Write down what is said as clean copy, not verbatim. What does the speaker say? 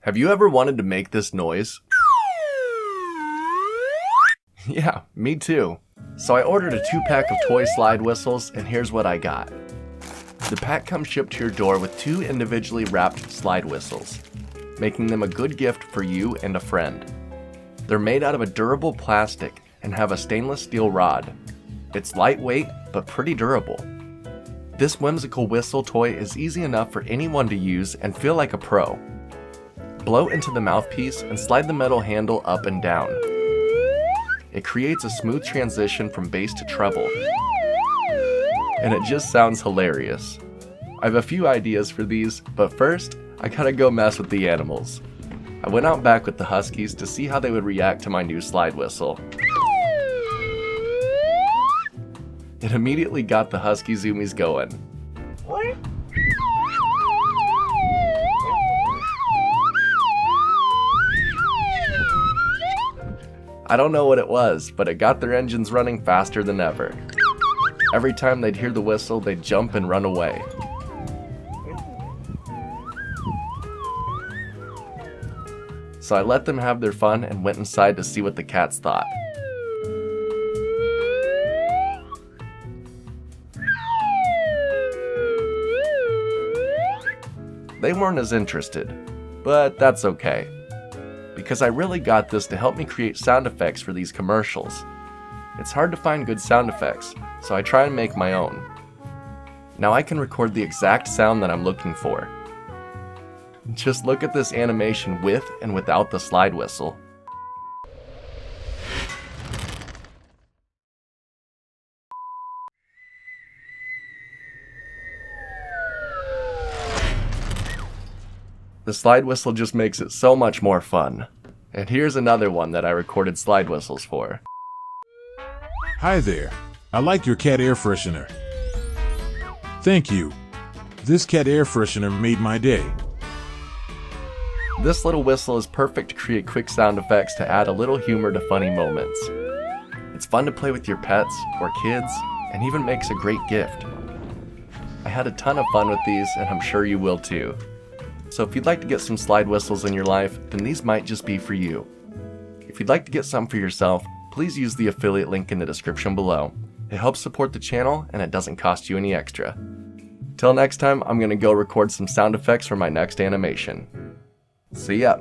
Have you ever wanted to make this noise? Yeah, me too. So I ordered a 2-pack of toy slide whistles, and here's what I got. The pack comes shipped to your door with 2 individually wrapped slide whistles, making them a good gift for you and a friend. They're made out of a durable plastic and have a stainless steel rod. It's lightweight, but pretty durable. This whimsical whistle toy is easy enough for anyone to use and feel like a pro. Blow into the mouthpiece and slide the metal handle up and down. It creates a smooth transition from bass to treble, and it just sounds hilarious. I have a few ideas for these, but first, I gotta go mess with the animals. I went out back with the huskies to see how they would react to my new slide whistle. It immediately got the husky zoomies going. I don't know what it was, but it got their engines running faster than ever. Every time they'd hear the whistle, they'd jump and run away. So I let them have their fun and went inside to see what the cats thought. They weren't as interested, but that's okay, because I really got this to help me create sound effects for these commercials. It's hard to find good sound effects, so I try and make my own. Now I can record the exact sound that I'm looking for. Just look at this animation with and without the slide whistle. The slide whistle just makes it so much more fun. And here's another one that I recorded slide whistles for. Hi there. I like your cat air freshener. Thank you. This cat air freshener made my day. This little whistle is perfect to create quick sound effects to add a little humor to funny moments. It's fun to play with your pets or kids, and even makes a great gift. I had a ton of fun with these, and I'm sure you will too. So if you'd like to get some slide whistles in your life, then these might just be for you. If you'd like to get some for yourself, please use the affiliate link in the description below. It helps support the channel and it doesn't cost you any extra. Till next time, I'm gonna go record some sound effects for my next animation. See ya!